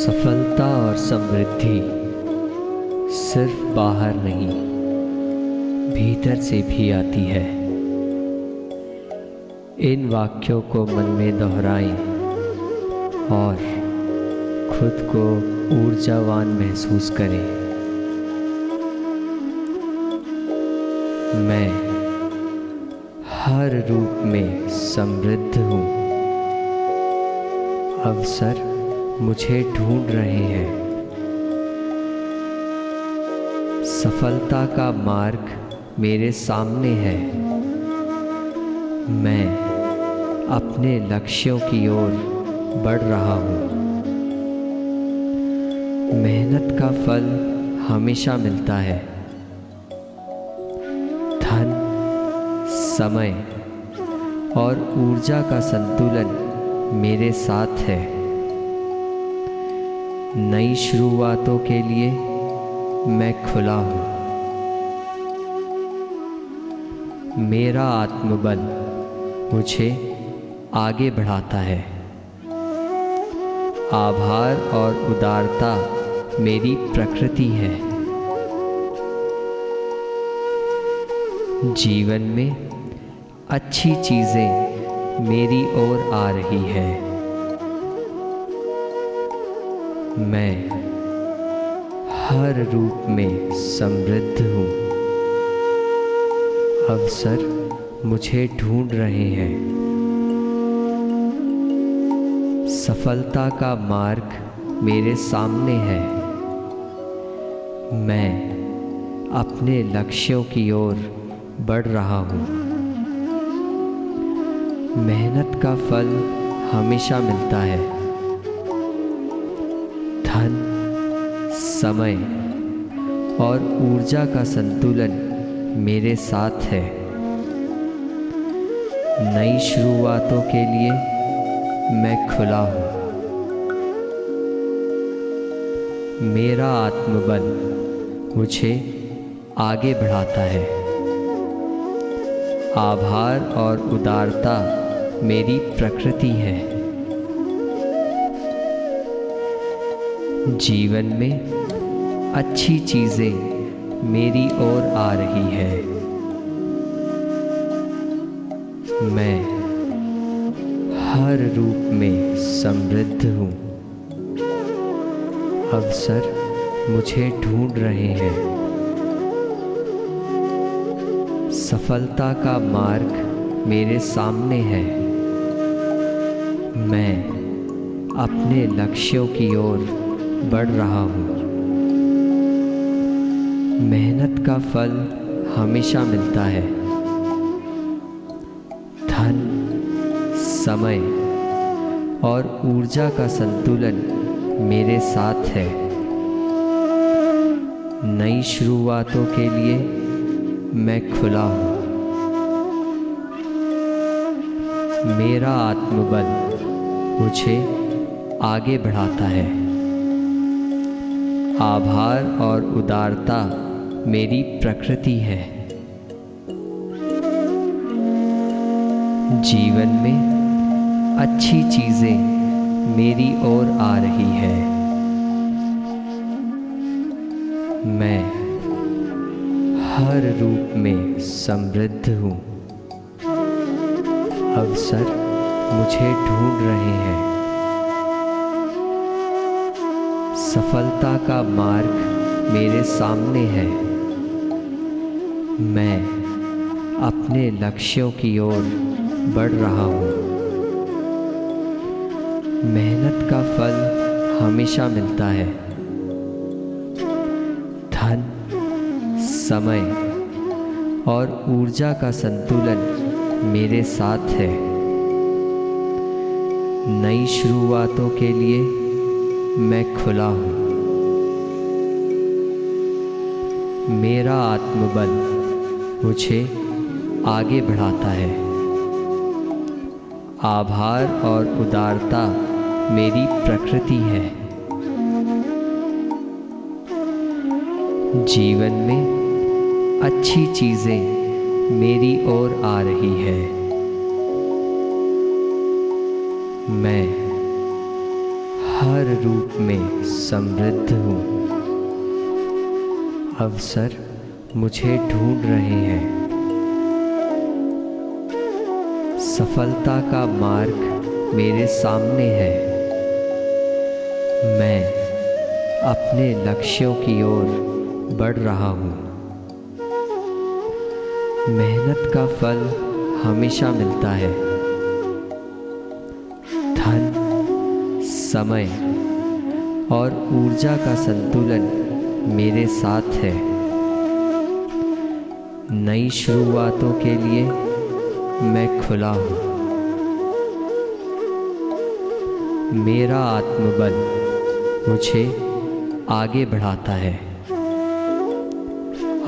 सफलता और समृद्धि सिर्फ बाहर नहीं, भीतर से भी आती है। इन वाक्यों को मन में दोहराएं और खुद को ऊर्जावान महसूस करें। मैं हर रूप में समृद्ध हूँ। अवसर मुझे ढूंढ रहे हैं। सफलता का मार्ग मेरे सामने है। मैं अपने लक्ष्यों की ओर बढ़ रहा हूँ। मेहनत का फल हमेशा मिलता है। धन, समय और ऊर्जा का संतुलन मेरे साथ है। नई शुरुआतों के लिए मैं खुला हूँ। मेरा आत्मबल मुझे आगे बढ़ाता है। आभार और उदारता मेरी प्रकृति है। जीवन में अच्छी चीज़ें मेरी ओर आ रही है। मैं हर रूप में समृद्ध हूँ। अवसर मुझे ढूंढ रहे हैं। सफलता का मार्ग मेरे सामने है। मैं अपने लक्ष्यों की ओर बढ़ रहा हूँ। मेहनत का फल हमेशा मिलता है। धन, समय और ऊर्जा का संतुलन मेरे साथ है। नई शुरुआतों के लिए मैं खुला हूँ। मेरा आत्मबल मुझे आगे बढ़ाता है। आभार और उदारता मेरी प्रकृति है। जीवन में अच्छी चीज़ें मेरी ओर आ रही है। मैं हर रूप में समृद्ध हूँ। अवसर मुझे ढूंढ रहे हैं। सफलता का मार्ग मेरे सामने है। मैं अपने लक्ष्यों की ओर बढ़ रहा हूँ। मेहनत का फल हमेशा मिलता है। धन, समय और ऊर्जा का संतुलन मेरे साथ है। नई शुरुआतों के लिए मैं खुला हूँ। मेरा आत्मबल मुझे आगे बढ़ाता है। आभार और उदारता मेरी प्रकृति है। जीवन में अच्छी चीज़ें मेरी ओर आ रही है। मैं हर रूप में समृद्ध हूँ। अवसर मुझे ढूंढ रहे हैं। सफलता का मार्ग मेरे सामने है। मैं अपने लक्ष्यों की ओर बढ़ रहा हूँ। मेहनत का फल हमेशा मिलता है। धन, समय और ऊर्जा का संतुलन मेरे साथ है। नई शुरुआतों के लिए मैं खुला हूँ। मेरा आत्मबल मुझे आगे बढ़ाता है। आभार और उदारता मेरी प्रकृति है। जीवन में अच्छी चीज़ें मेरी ओर आ रही है। मैं हर रूप में समृद्ध हूँ। अवसर मुझे ढूंढ रहे हैं। सफलता का मार्ग मेरे सामने है। मैं अपने लक्ष्यों की ओर बढ़ रहा हूँ। मेहनत का फल हमेशा मिलता है। धन, समय और ऊर्जा का संतुलन मेरे साथ है। नई शुरुआतों के लिए मैं खुला हूँ। मेरा आत्मबल मुझे आगे बढ़ाता है।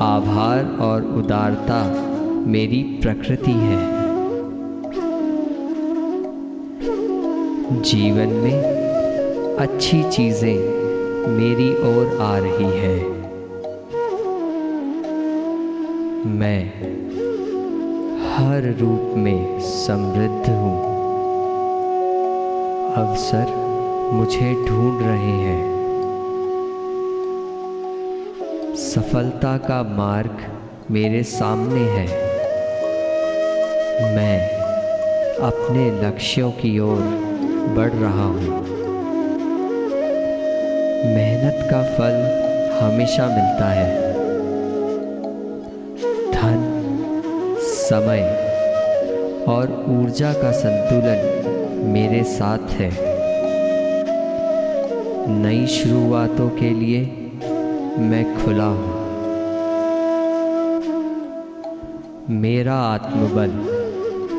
आभार और उदारता मेरी प्रकृति है। जीवन में अच्छी चीज़ें मेरी ओर आ रही है। मैं हर रूप में समृद्ध हूँ। अवसर मुझे ढूंढ रहे हैं। सफलता का मार्ग मेरे सामने है। मैं अपने लक्ष्यों की ओर बढ़ रहा हूँ। मेहनत का फल हमेशा मिलता है। धन, समय और ऊर्जा का संतुलन मेरे साथ है। नई शुरुआतों के लिए मैं खुला हूँ। मेरा आत्मबल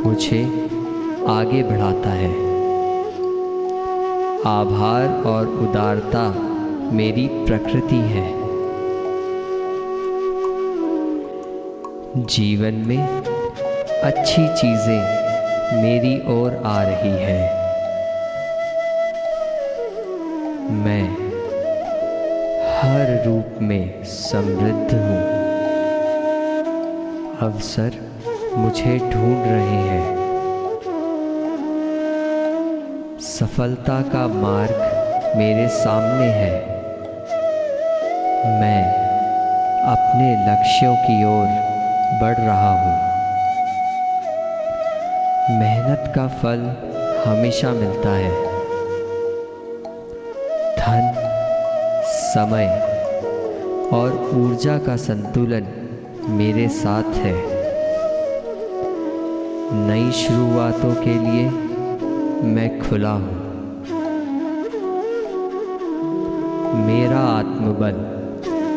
मुझे आगे बढ़ाता है। आभार और उदारता मेरी प्रकृति है। जीवन में अच्छी चीज़ें मेरी ओर आ रही है। मैं हर रूप में समृद्ध हूँ। अवसर मुझे ढूंढ रहे हैं। सफलता का मार्ग मेरे सामने है। मैं अपने लक्ष्यों की ओर बढ़ रहा हूँ। मेहनत का फल हमेशा मिलता है। धन, समय और ऊर्जा का संतुलन मेरे साथ है। नई शुरुआतों के लिए मैं खुला हूँ। मेरा आत्मबल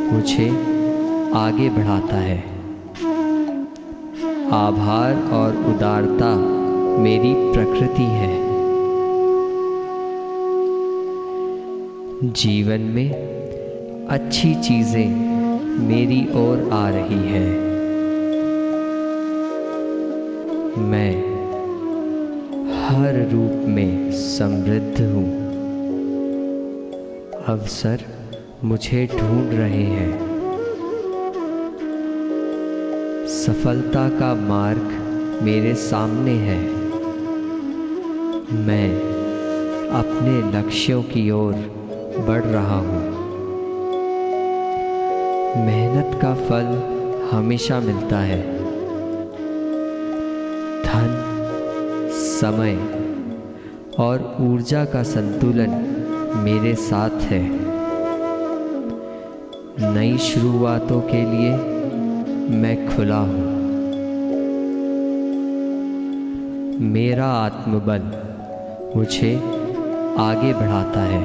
मुझे आगे बढ़ाता है। आभार और उदारता मेरी प्रकृति है। जीवन में अच्छी चीज़ें मेरी ओर आ रही है। मैं हर रूप में समृद्ध हूँ। अवसर मुझे ढूंढ रहे हैं। सफलता का मार्ग मेरे सामने है। मैं अपने लक्ष्यों की ओर बढ़ रहा हूँ। मेहनत का फल हमेशा मिलता है। धन, समय और ऊर्जा का संतुलन मेरे साथ है। नई शुरुआतों के लिए मैं खुला हूँ। मेरा आत्मबल मुझे आगे बढ़ाता है।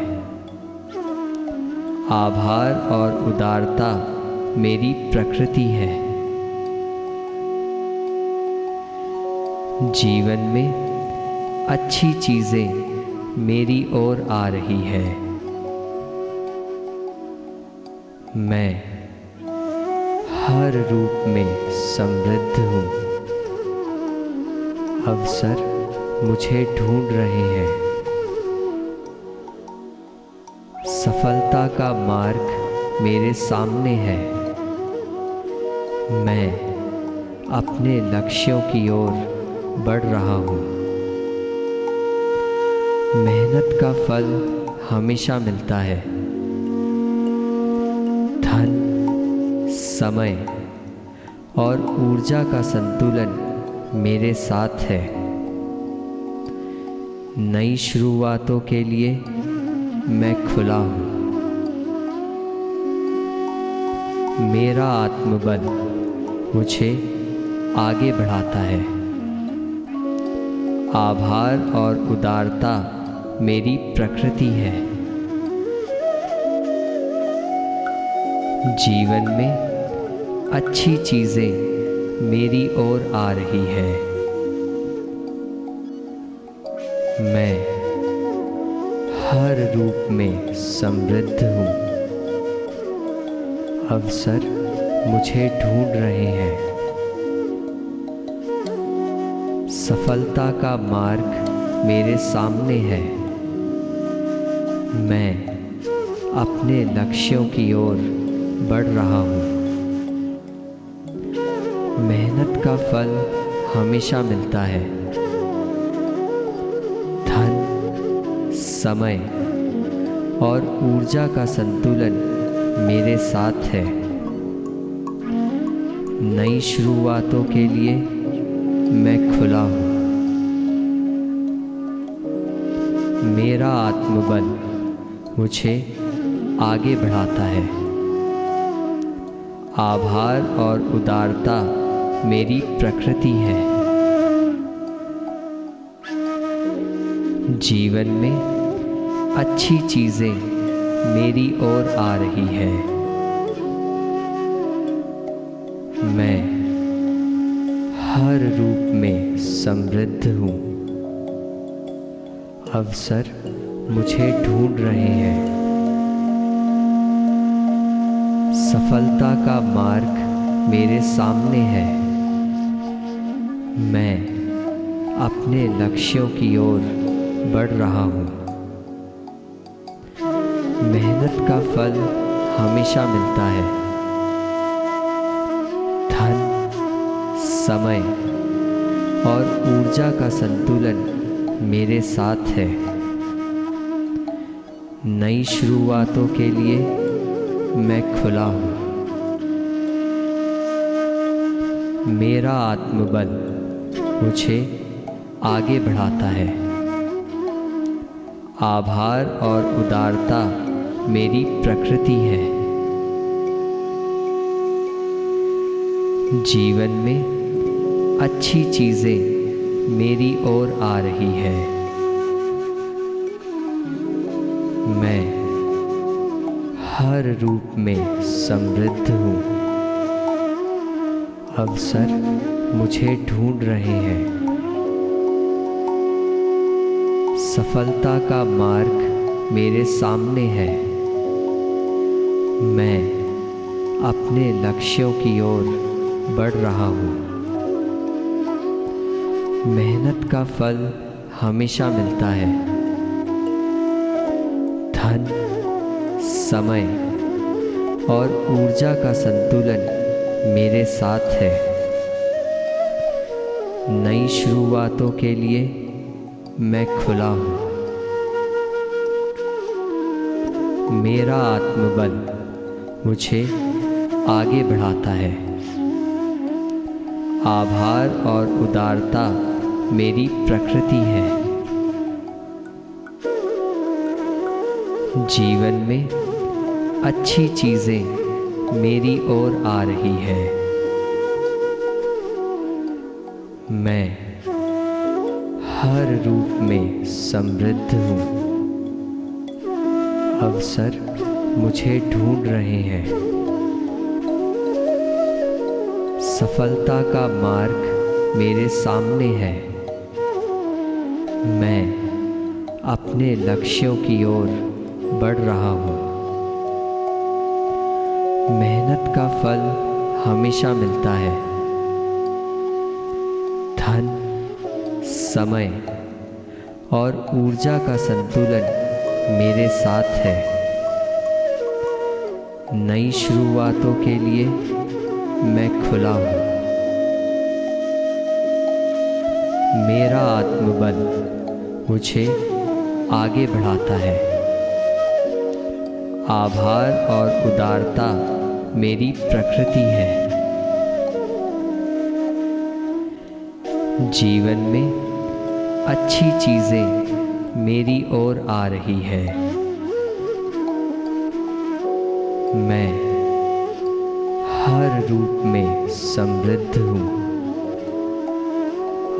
आभार और उदारता मेरी प्रकृति है। जीवन में अच्छी चीज़ें मेरी ओर आ रही है। मैं हर रूप में समृद्ध हूँ। अवसर मुझे ढूंढ रहे हैं। सफलता का मार्ग मेरे सामने है। मैं अपने लक्ष्यों की ओर बढ़ रहा हूँ। मेहनत का फल हमेशा मिलता है। धन, समय और ऊर्जा का संतुलन मेरे साथ है। नई शुरुआतों के लिए मैं खुला हूँ। मेरा आत्मबल मुझे आगे बढ़ाता है। आभार और उदारता मेरी प्रकृति है। जीवन में अच्छी चीज़ें मेरी ओर आ रही हैं। मैं हर रूप में समृद्ध हूँ। अवसर मुझे ढूंढ रहे हैं। सफलता का मार्ग मेरे सामने है। मैं अपने लक्ष्यों की ओर बढ़ रहा हूँ। मेहनत का फल हमेशा मिलता है। धन, समय और ऊर्जा का संतुलन मेरे साथ है। नई शुरुआतों के लिए मैं खुला हूँ। मेरा आत्मबल मुझे आगे बढ़ाता है। आभार और उदारता मेरी प्रकृति है। जीवन में अच्छी चीज़ें मेरी ओर आ रही है। मैं हर रूप में समृद्ध हूँ। अवसर मुझे ढूंढ रहे हैं। सफलता का मार्ग मेरे सामने है। मैं अपने लक्ष्यों की ओर बढ़ रहा हूँ। मेहनत का फल हमेशा मिलता है। धन, समय और ऊर्जा का संतुलन मेरे साथ है। नई शुरुआतों के लिए मैं खुला हूँ। मेरा आत्मबल मुझे आगे बढ़ाता है। आभार और उदारता मेरी प्रकृति है। जीवन में अच्छी चीज़ें मेरी ओर आ रही है। मैं हर रूप में समृद्ध हूँ। अवसर मुझे ढूंढ रहे हैं। सफलता का मार्ग मेरे सामने है। मैं अपने लक्ष्यों की ओर बढ़ रहा हूँ। मेहनत का फल हमेशा मिलता है। धन, समय और ऊर्जा का संतुलन मेरे साथ है। नई शुरुआतों के लिए मैं खुला हूँ। मेरा आत्मबल मुझे आगे बढ़ाता है। आभार और उदारता मेरी प्रकृति है। जीवन में अच्छी चीज़ें मेरी ओर आ रही है। मैं हर रूप में समृद्ध हूँ। अवसर मुझे ढूंढ रहे हैं। सफलता का मार्ग मेरे सामने है। मैं अपने लक्ष्यों की ओर बढ़ रहा हूँ। मेहनत का फल हमेशा मिलता है। धन, समय और ऊर्जा का संतुलन मेरे साथ है। नई शुरुआतों के लिए मैं खुला हूँ। मेरा आत्मबल मुझे आगे बढ़ाता है। आभार और उदारता मेरी प्रकृति है। जीवन में अच्छी चीज़ें मेरी ओर आ रही है। मैं हर रूप में समृद्ध हूँ।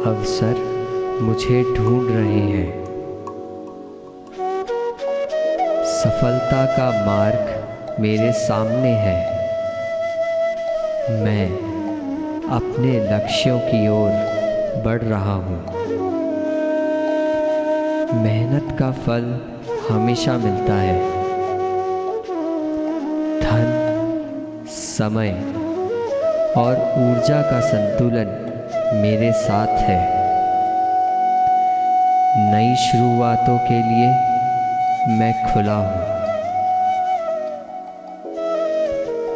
अवसर मुझे ढूंढ रहे हैं। सफलता का मार्ग मेरे सामने है। मैं अपने लक्ष्यों की ओर बढ़ रहा हूँ। मेहनत का फल हमेशा मिलता है। धन, समय और ऊर्जा का संतुलन मेरे साथ है। नई शुरुआतों के लिए मैं खुला हूँ।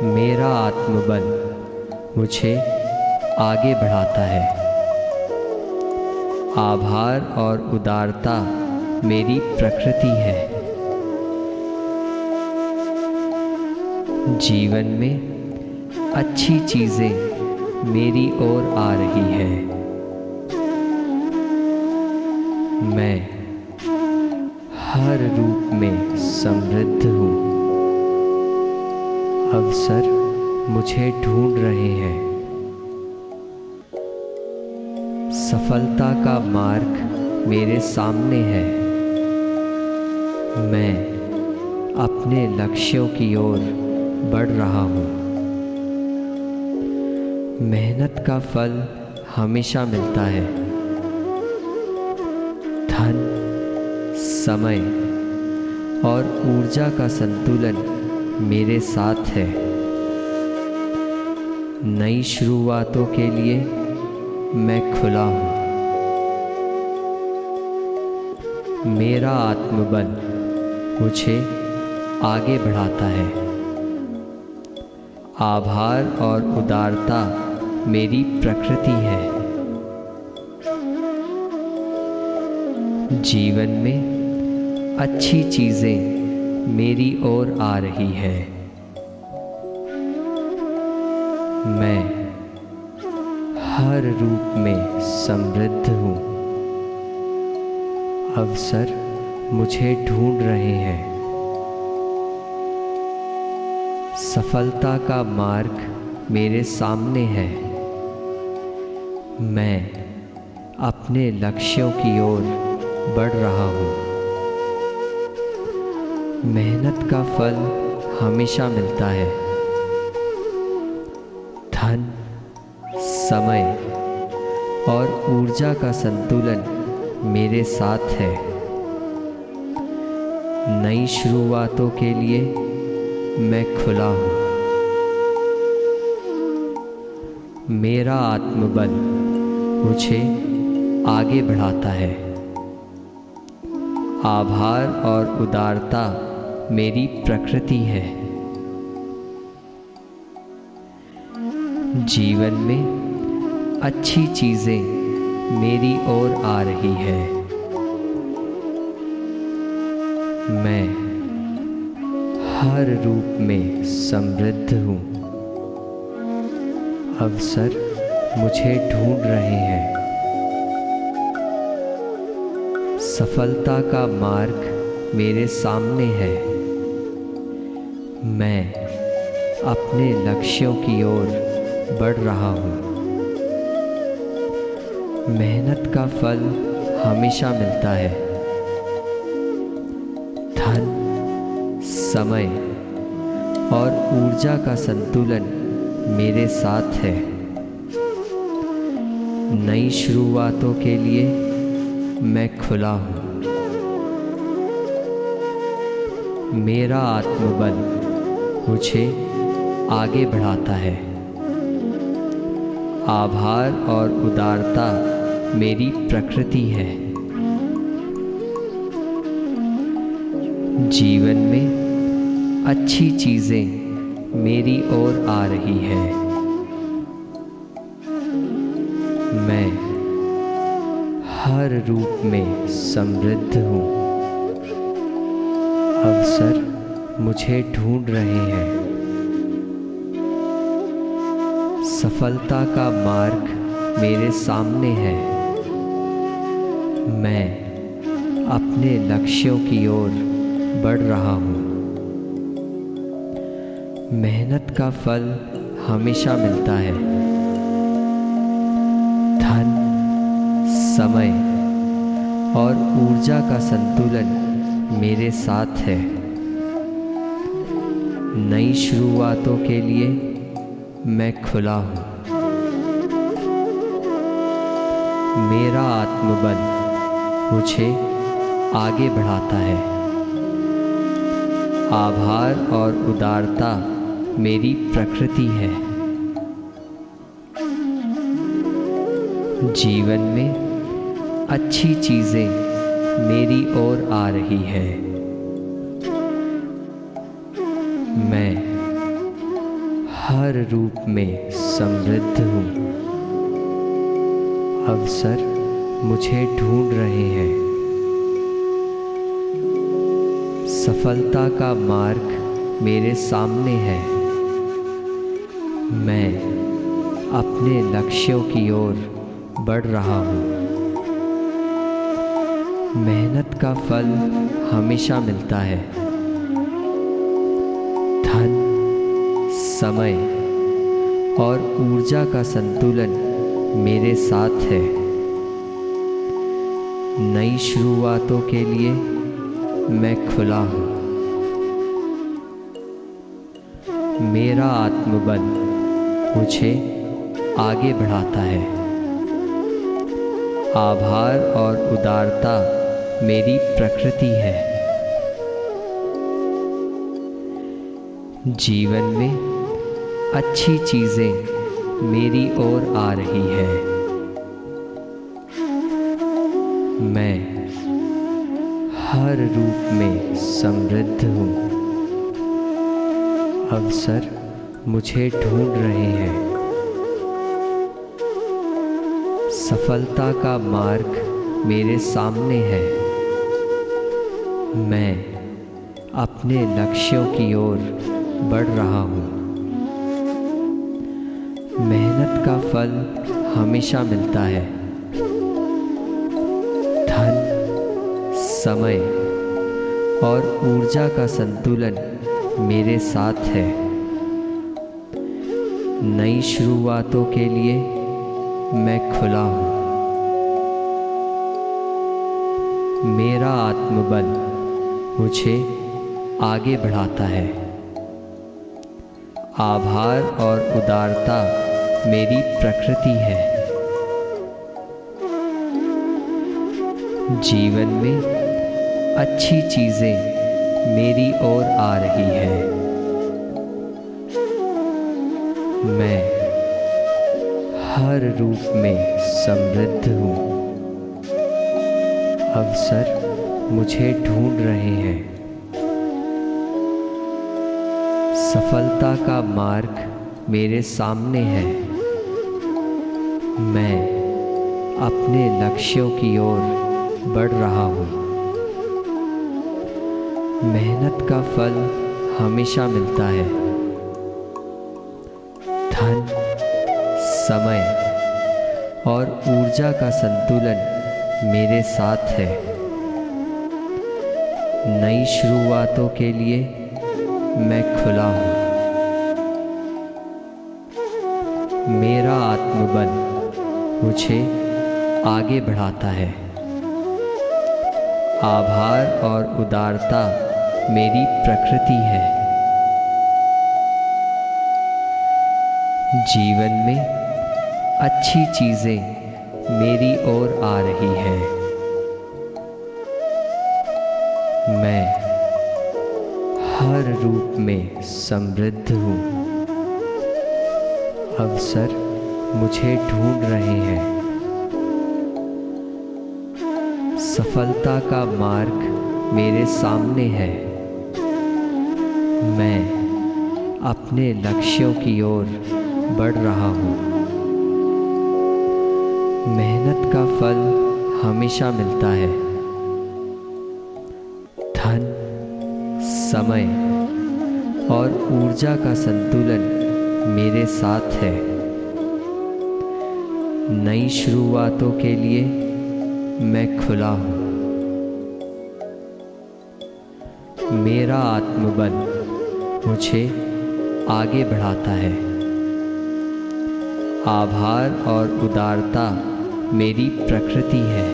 मेरा आत्मबल मुझे आगे बढ़ाता है। आभार और उदारता मेरी प्रकृति है। जीवन में अच्छी चीज़ें मेरी ओर आ रही है। मैं हर रूप में समृद्ध हूँ। अवसर मुझे ढूंढ रहे हैं। सफलता का मार्ग मेरे सामने है। मैं अपने लक्ष्यों की ओर बढ़ रहा हूँ। मेहनत का फल हमेशा मिलता है। धन, समय और ऊर्जा का संतुलन मेरे साथ है। नई शुरुआतों के लिए मैं खुला हूँ। मेरा आत्मबल मुझे आगे बढ़ाता है। आभार और उदारता मेरी प्रकृति है। जीवन में अच्छी चीज़ें मेरी ओर आ रही है। मैं हर रूप में समृद्ध हूँ। अवसर मुझे ढूंढ रहे हैं। सफलता का मार्ग मेरे सामने है। मैं अपने लक्ष्यों की ओर बढ़ रहा हूँ। मेहनत का फल हमेशा मिलता है। धन, समय और ऊर्जा का संतुलन मेरे साथ है। नई शुरुआतों के लिए मैं खुला हूँ। मेरा आत्मबल मुझे आगे बढ़ाता है। आभार और उदारता मेरी प्रकृति है। जीवन में अच्छी चीज़ें मेरी ओर आ रही है। मैं हर रूप में समृद्ध हूँ। अवसर मुझे ढूंढ रहे हैं। सफलता का मार्ग मेरे सामने है। मैं अपने लक्ष्यों की ओर बढ़ रहा हूँ। मेहनत का फल हमेशा मिलता है। धन, समय और ऊर्जा का संतुलन मेरे साथ है। नई शुरुआतों के लिए मैं खुला हूँ। मेरा आत्मबल मुझे आगे बढ़ाता है। आभार और उदारता मेरी प्रकृति है। जीवन में अच्छी चीज़ें मेरी ओर आ रही है। मैं हर रूप में समृद्ध हूँ। अवसर मुझे ढूंढ रहे हैं। सफलता का मार्ग मेरे सामने है। मैं अपने लक्ष्यों की ओर बढ़ रहा हूँ। मेहनत का फल हमेशा मिलता है। धन, समय और ऊर्जा का संतुलन मेरे साथ है। नई शुरुआतों के लिए मैं खुला हूँ। मेरा आत्मबल मुझे आगे बढ़ाता है। आभार और उदारता मेरी प्रकृति है। जीवन में अच्छी चीजें मेरी ओर आ रही है। मैं हर रूप में समृद्ध हूँ। अवसर मुझे ढूंढ रहे हैं। सफलता का मार्ग मेरे सामने है। मैं अपने लक्ष्यों की ओर बढ़ रहा हूँ। मेहनत का फल हमेशा मिलता है। धन, समय और ऊर्जा का संतुलन मेरे साथ है। नई शुरुआतों के लिए मैं खुला हूँ। मेरा आत्मबल मुझे आगे बढ़ाता है। आभार और उदारता मेरी प्रकृति है। जीवन में अच्छी चीजें मेरी ओर आ रही है। मैं हर रूप में समृद्ध हूँ। अवसर मुझे ढूंढ रहे हैं। सफलता का मार्ग मेरे सामने है। मैं अपने लक्ष्यों की ओर बढ़ रहा हूँ। मेहनत का फल हमेशा मिलता है। धन, समय और ऊर्जा का संतुलन मेरे साथ है। नई शुरुआतों के लिए मैं खुला हूँ। मेरा आत्मबल मुझे आगे बढ़ाता है। आभार और उदारता मेरी प्रकृति है। जीवन में अच्छी चीजें मेरी ओर आ रही है। मैं हर रूप में समृद्ध हूँ। अवसर मुझे ढूंढ रहे हैं। सफलता का मार्ग मेरे सामने है। मैं अपने लक्ष्यों की ओर बढ़ रहा हूँ। मेहनत का फल हमेशा मिलता है। धन, समय और ऊर्जा का संतुलन मेरे साथ है। नई शुरुआतों के लिए मैं खुला हूँ। मेरा आत्मबल मुझे आगे बढ़ाता है। आभार और उदारता मेरी प्रकृति है। जीवन में अच्छी चीजें मेरी ओर आ रही है। मैं हर रूप में समृद्ध हूँ। अवसर मुझे ढूंढ रहे हैं। सफलता का मार्ग मेरे सामने है। मैं अपने लक्ष्यों की ओर बढ़ रहा हूँ। मेहनत का फल हमेशा मिलता है। धन, समय और ऊर्जा का संतुलन मेरे साथ है। नई शुरुआतों के लिए मैं खुला हूँ। मेरा आत्मबल मुझे आगे बढ़ाता है। आभार और उदारता मेरी प्रकृति है।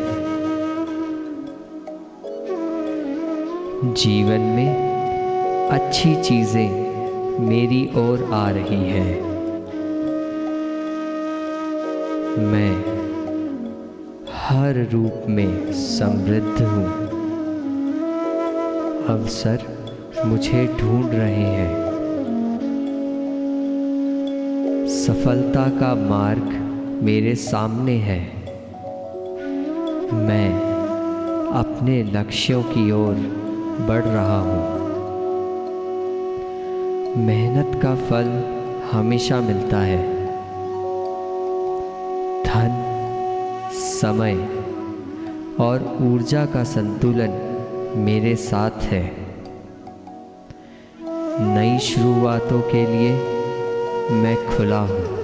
जीवन में अच्छी चीज़ें मेरी ओर आ रही हैं। मैं हर रूप में समृद्ध हूँ। अवसर मुझे ढूंढ रहे हैं। सफलता का मार्ग मेरे सामने है। मैं अपने लक्ष्यों की ओर बढ़ रहा हूँ। मेहनत का फल हमेशा मिलता है। धन, समय और ऊर्जा का संतुलन मेरे साथ है। नई शुरुआतों के लिए मैं खुला हूँ।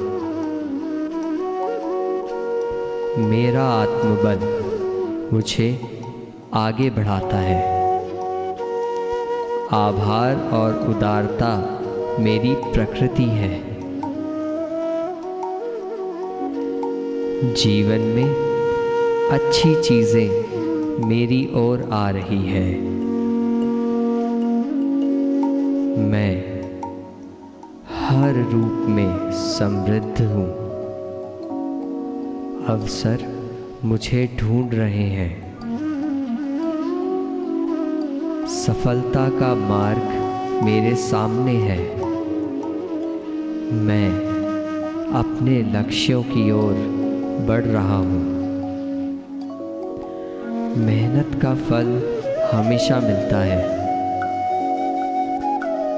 मेरा आत्मबल मुझे आगे बढ़ाता है। आभार और उदारता मेरी प्रकृति है। जीवन में अच्छी चीज़ें मेरी ओर आ रही है। मैं हर रूप में समृद्ध हूँ। अवसर मुझे ढूंढ रहे हैं। सफलता का मार्ग मेरे सामने है। मैं अपने लक्ष्यों की ओर बढ़ रहा हूँ। मेहनत का फल हमेशा मिलता है।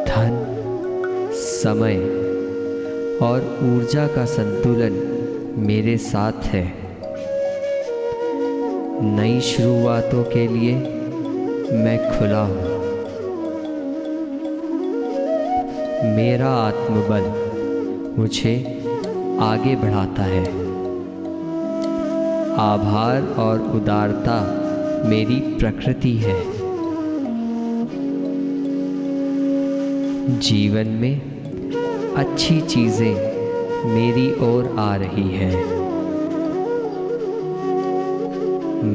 धन, समय और ऊर्जा का संतुलन मेरे साथ है। नई शुरुआतों के लिए मैं खुला हूँ। मेरा आत्मबल मुझे आगे बढ़ाता है। आभार और उदारता मेरी प्रकृति है। जीवन में अच्छी चीज़ें मेरी ओर आ रही हैं।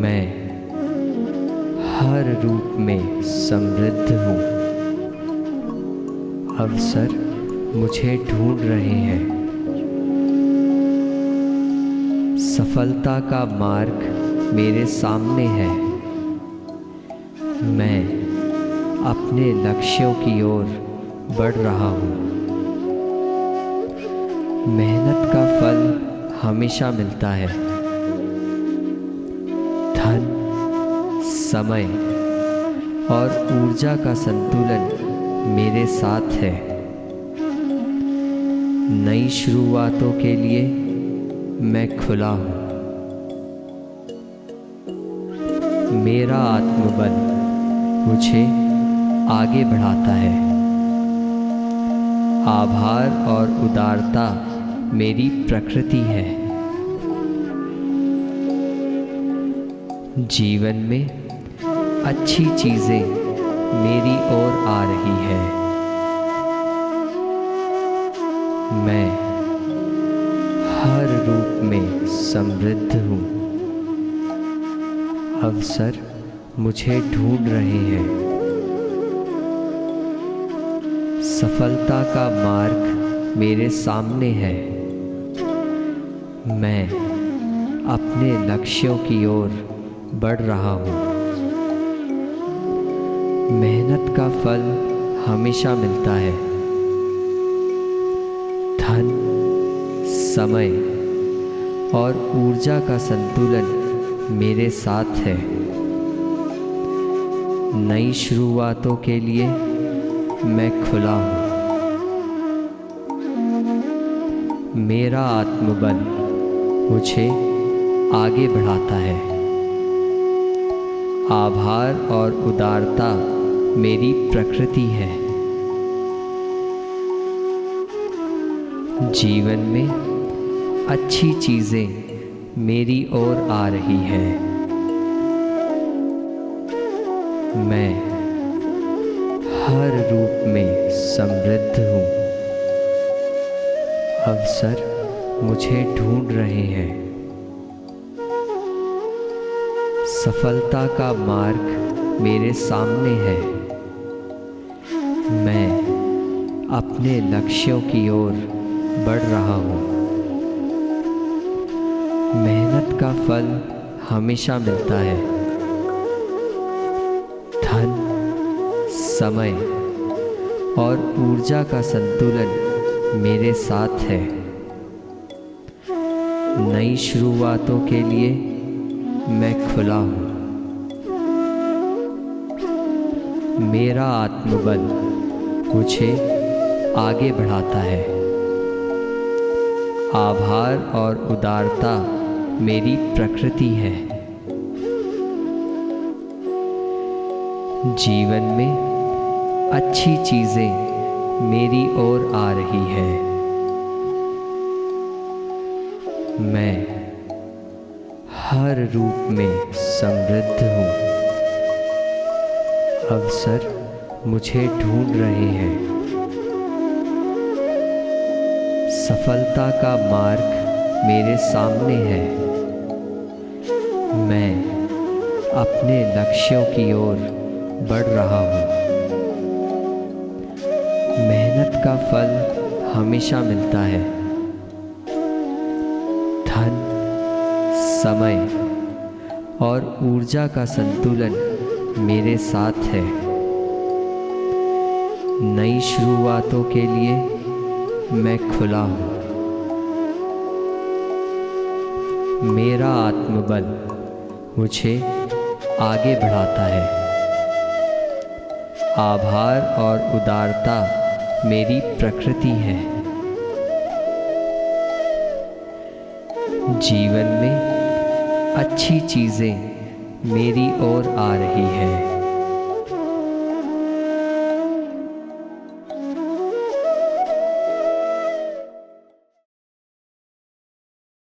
मैं हर रूप में समृद्ध हूँ। अवसर मुझे ढूंढ रहे हैं। सफलता का मार्ग मेरे सामने है। मैं अपने लक्ष्यों की ओर बढ़ रहा हूँ। मेहनत का फल हमेशा मिलता है। धन, समय और ऊर्जा का संतुलन मेरे साथ है। नई शुरुआतों के लिए मैं खुला हूँ। मेरा आत्मबल मुझे आगे बढ़ाता है। आभार और उदारता मेरी प्रकृति है। जीवन में अच्छी चीज़ें मेरी ओर आ रही हैं। मैं हर रूप में समृद्ध हूँ। अवसर मुझे ढूंढ रहे हैं। सफलता का मार्ग मेरे सामने है। मैं अपने लक्ष्यों की ओर बढ़ रहा हूँ। मेहनत का फल हमेशा मिलता है। धन, समय और ऊर्जा का संतुलन मेरे साथ है। नई शुरुआतों के लिए मैं खुला हूँ। मेरा आत्मबल मुझे आगे बढ़ाता है। आभार और उदारता मेरी प्रकृति है। जीवन में अच्छी चीज़ें मेरी ओर आ रही हैं। मैं हर रूप में समृद्ध हूँ। अवसर मुझे ढूंढ रहे हैं। सफलता का मार्ग मेरे सामने है। मैं अपने लक्ष्यों की ओर बढ़ रहा हूँ। मेहनत का फल हमेशा मिलता है। धन, समय और ऊर्जा का संतुलन मेरे साथ है। नई शुरुआतों के लिए मैं खुला हूँ। मेरा आत्मबल मुझे आगे बढ़ाता है। आभार और उदारता मेरी प्रकृति है। जीवन में अच्छी चीज़ें मेरी ओर आ रही हैं। मैं हर रूप में समृद्ध हूँ। अवसर मुझे ढूंढ रहे हैं। सफलता का मार्ग मेरे सामने है। मैं अपने लक्ष्यों की ओर बढ़ रहा हूँ। मेहनत का फल हमेशा मिलता है। धन, समय और ऊर्जा का संतुलन मेरे साथ है। नई शुरुआतों के लिए मैं खुला हूँ। मेरा आत्मबल मुझे आगे बढ़ाता है। आभार और उदारता मेरी प्रकृति है। जीवन में अच्छी चीज़ें मेरी ओर आ रही हैं।